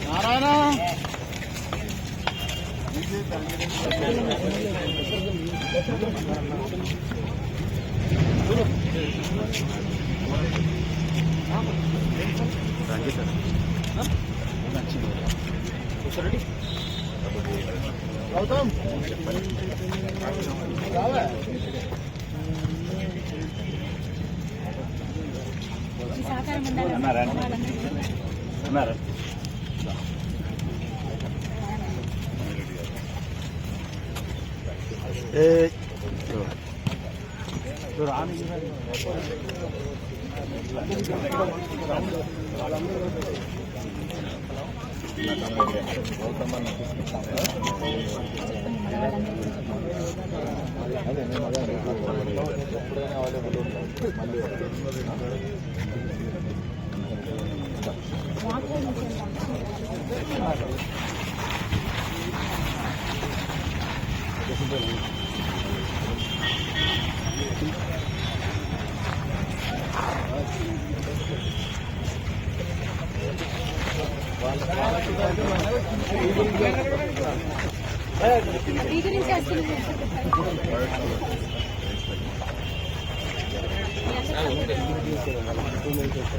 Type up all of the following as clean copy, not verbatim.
నారాయణ గౌతమ్ అన్నారా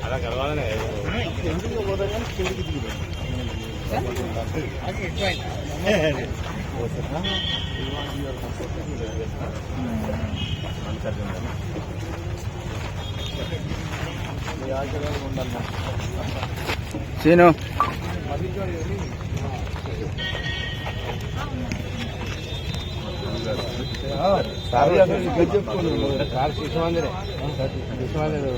అలా కలవాలనే scene sir చెప్పుకోండి సార్ శిశుమందిరే శిశుమందిరే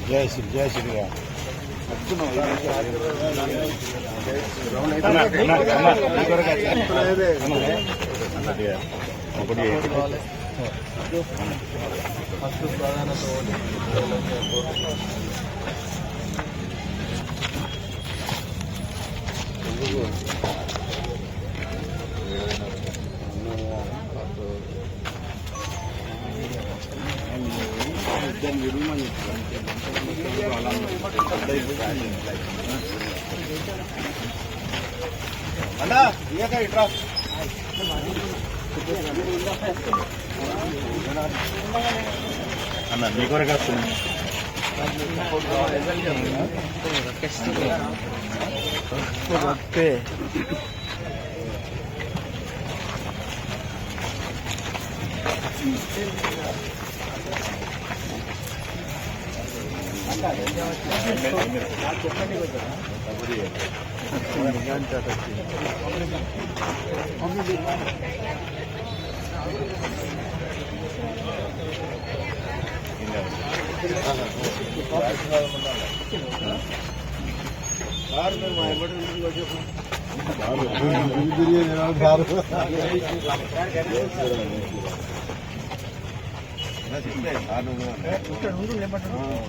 జయ శ్రీ జయ శ్రీ ఫస్ట్ ప్రాధాన్యత అన్నా ఇట్రా అన్న మీ కొరకు వస్తుంది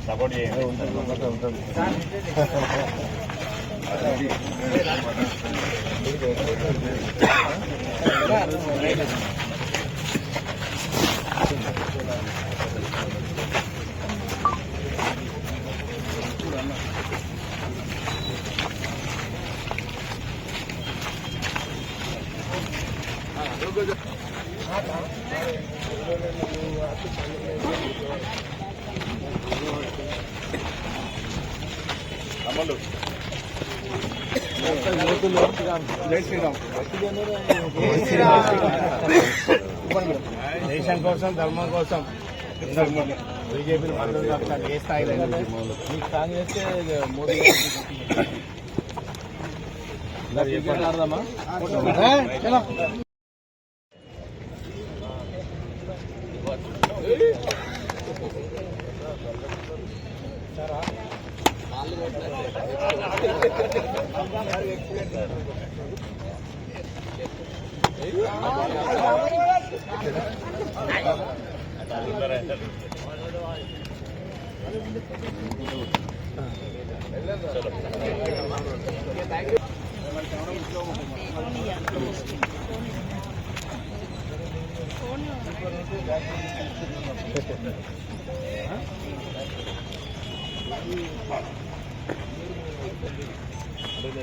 సపోర్ట్ చేయండి ఉంటుంది అమలు జై శ్రీరామ్. దేశం కోసం ధర్మం కోసం బీజేపీ మద్దతు ఏ స్థాయిలో కాంగ్రెస్ మోదీ ఆడదామా.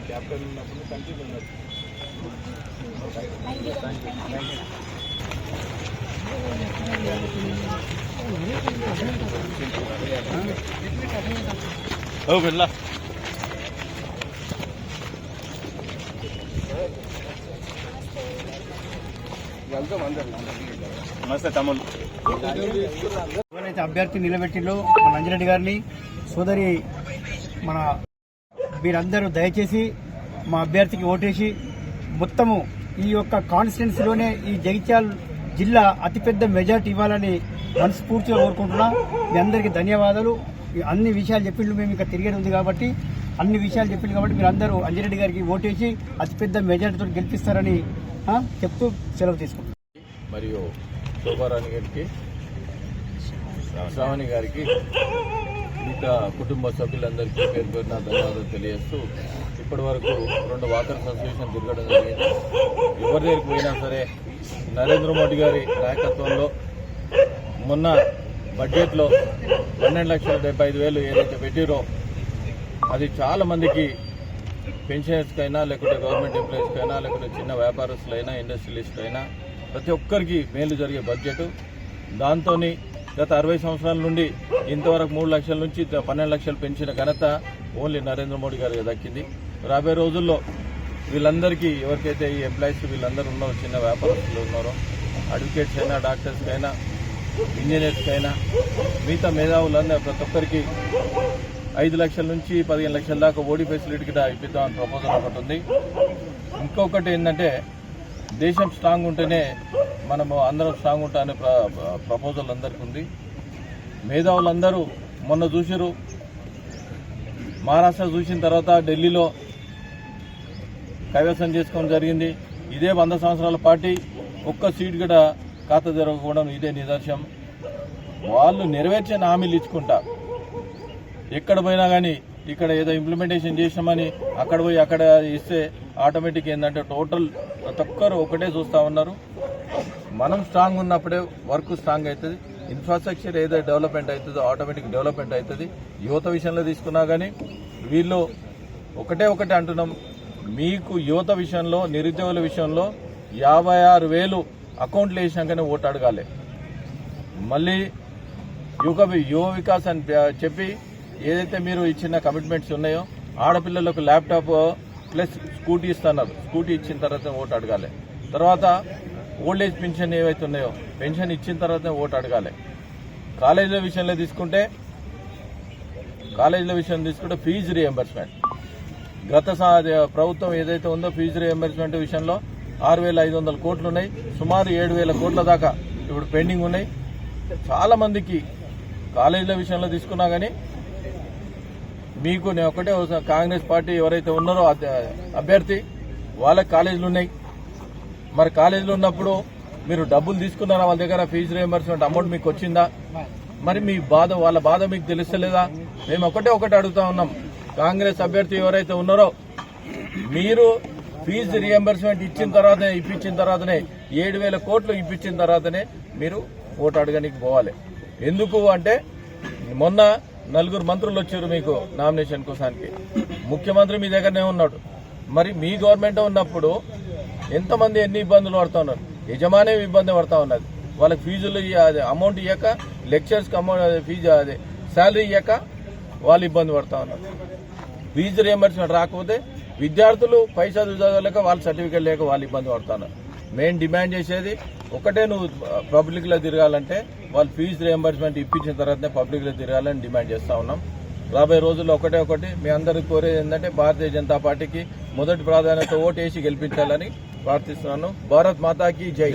క్యాప్టెన్ ఉన్నప్పుడు కంటిన్యూ ఉన్నది. వెళ్ళా నమస్తే తమ్ముళ్ళు. ఎవరైతే అభ్యర్థి నిలబెట్టిలో మన అంజిరెడ్డి గారిని సోదరి మన మీరందరూ దయచేసి మా అభ్యర్థికి ఓటేసి మొత్తము ఈ యొక్క కాన్స్టిట్యున్సీలోనే ఈ జగిత్యాల జిల్లా అతిపెద్ద మెజార్టీ ఇవ్వాలని మనస్ఫూర్తిగా కోరుకుంటున్నా. మీ అందరికీ ధన్యవాదాలు. అన్ని విషయాలు చెప్పిండ్రు, మేము ఇంకా తిరిగేది ఉంది కాబట్టి అన్ని విషయాలు చెప్పిండ్రు కాబట్టి మీరు అందరూ అంజిరెడ్డి గారికి ఓటేసి అతిపెద్ద మెజార్టీతో గెలిపిస్తారని చెప్తూ సెలవు తీసుకుంటున్నాం. మరియు శోభారాణి గారికి, శ్రావణి గారికి, మిగతా కుటుంబ సభ్యులందరికీ పేరు పేరున ధన్యవాదాలు తెలియజేస్తూ ఇప్పటి వరకు 2 వాకర్స్ అసోసియేషన్ తిరగడం జరిగింది. ఎవరి దగ్గరికి పోయినా సరే నరేంద్ర మోడీ గారి నాయకత్వంలో మొన్న బడ్జెట్లో 12,75,000 ఏదైతే పెట్టిరో అది చాలా మందికి పెన్షనర్స్కైనా లేకుంటే గవర్నమెంట్ ఎంప్లాయీస్కైనా లేకుంటే చిన్న వ్యాపారస్తులైనా ఇండస్ట్రియలిస్టులైనా ప్రతి ఒక్కరికి మేలు జరిగే బడ్జెట్. దాంతో గత 60 సంవత్సరాల నుండి ఇంతవరకు 3 లక్షల నుంచి 12 లక్షలు పెంచిన ఘనత ఓన్లీ నరేంద్ర మోడీ గారికి దక్కింది. రాబోయే రోజుల్లో వీళ్ళందరికీ ఎవరికైతే ఈ ఎంప్లాయీస్ వీళ్ళందరూ ఉన్నారో, చిన్న వ్యాపారస్తులు ఉన్నారో, అడ్వకేట్స్ అయినా, డాక్టర్స్కైనా, ఇంజనీర్స్కైనా, మిగతా మేధావులందరూ ప్రతి ఒక్కరికి 5 లక్షల నుంచి 15 లక్షల దాకా ఓడి ఫెసిలిటీ కూడా ఇప్పిద్దామని ప్రపోజల్ ఒకటి ఉంది. ఇంకొకటి ఏంటంటే దేశం స్ట్రాంగ్ ఉంటేనే మనము అందరం స్ట్రాంగ్ ఉంటామనే ప్రపోజల్ అందరికీ ఉంది. మేధావులందరూ మొన్న చూసారు, మహారాష్ట్ర చూసిన తర్వాత ఢిల్లీలో కైవసం చేసుకోవడం జరిగింది. ఇదే 100 సంవత్సరాల పార్టీ ఒక్క సీట్ కూడా ఖాతా జరగకపోవడం ఇదే నిదర్శనం. వాళ్ళు నెరవేర్చిన హామీలు ఇచ్చుకుంటా ఎక్కడ పోయినా కానీ ఇక్కడ ఏదో ఇంప్లిమెంటేషన్ చేసామని అక్కడ పోయి అక్కడ ఇస్తే ఆటోమేటిక్ ఏంటంటే టోటల్ ప్రతి ఒక్కరు ఒకటే చూస్తూ ఉన్నారు. మనం స్ట్రాంగ్ ఉన్నప్పుడే వర్క్ స్ట్రాంగ్ అవుతుంది. ఇన్ఫ్రాస్ట్రక్చర్ ఏదైతే డెవలప్మెంట్ అవుతుందో ఆటోమేటిక్ డెవలప్మెంట్ అవుతుంది. యువత విషయంలో తీసుకున్నా కానీ వీళ్ళు ఒకటే అంటున్నాం, మీకు యువత విషయంలో, నిరుద్యోగుల విషయంలో 56,000 అకౌంట్లు వేసినాకనే ఓటు అడగాలి. మళ్ళీ యువ వికాస్ అని చెప్పి ఏదైతే మీరు ఇచ్చిన కమిట్మెంట్స్ ఉన్నాయో, ఆడపిల్లలకు ల్యాప్టాప్ ప్లస్ స్కూటీ ఇస్తున్నారు, స్కూటీ ఇచ్చిన తర్వాత ఓటు అడగాలి. తర్వాత ఓల్డ్ ఏజ్ పెన్షన్ ఏవైతే ఉన్నాయో పెన్షన్ ఇచ్చిన తర్వాత ఓటు అడగాలి. కాలేజీల విషయంలో తీసుకుంటే ఫీజు రీఎంబర్స్మెంట్ గత ప్రభుత్వం ఏదైతే ఉందో ఫీజు రీఎంబర్స్మెంట్ విషయంలో 6,500 కోట్లు ఉన్నాయి. సుమారు 7,000 కోట్ల దాకా ఇప్పుడు పెండింగ్ ఉన్నాయి. చాలా మందికి కాలేజీల విషయంలో తీసుకున్నా కానీ మీకు నేను ఒకటే కాంగ్రెస్ పార్టీ ఎవరైతే ఉన్నారో అభ్యర్థి వాళ్ళకి కాలేజీలు ఉన్నాయి. మరి కాలేజీలు ఉన్నప్పుడు మీరు డబ్బులు తీసుకున్నారా వాళ్ళ దగ్గర? ఫీజు రీఎంబర్స్మెంట్ అమౌంట్ మీకు వచ్చిందా? మరి మీ బాధ, వాళ్ళ బాధ మీకు తెలుస్తలేదా? మేము ఒకటే అడుగుతా ఉన్నాం, కాంగ్రెస్ అభ్యర్థి ఎవరైతే ఉన్నారో మీరు ఫీజు రీఎంబర్స్మెంట్ ఇప్పించిన తర్వాతనే 7,000 కోట్లు ఇప్పించిన తర్వాతనే మీరు ఓటు అడగడానికి పోవాలి. ఎందుకు అంటే మొన్న 4 మంత్రులు వచ్చారు మీకు నామినేషన్ కోసానికి. ముఖ్యమంత్రి మీ దగ్గరనే ఉన్నాడు. మరి మీ గవర్నమెంట్ ఉన్నప్పుడు ఎంతమంది ఎన్ని ఇబ్బందులు పడుతున్నారు? యజమానే ఇబ్బంది పడతా ఉన్నది. వాళ్ళకి ఫీజులు అమౌంట్ ఇవ్వక, లెక్చర్స్కి అమౌంట్ ఫీజు అదే శాలరీ ఇవ్వక వాళ్ళు ఇబ్బంది పడతా ఉన్నారు. ఫీజు రియంబర్స్మెంట్ రాకపోతే విద్యార్థులు పైసా చదవలేక వాళ్ళ సర్టిఫికేట్ లేక వాళ్ళు ఇబ్బంది పడుతున్నారు. మేము డిమాండ్ చేసేది ఒకటే, నువ్వు పబ్లిక్లో తిరగాలంటే వాళ్ళు ఫీజు రియంబర్స్మెంట్ ఇప్పించిన తర్వాతనే పబ్లిక్లో తిరగాలని డిమాండ్ చేస్తా ఉన్నాం. రాబోయే రోజుల్లో ఒకటి మీ అందరికి కోరేది ఏంటంటే భారతీయ జనతా పార్టీకి మొదటి ప్రాధాన్యత ఓటేసి గెలిపించాలని ప్రార్థిస్తున్నాను. భారత్ మాతాకి జై.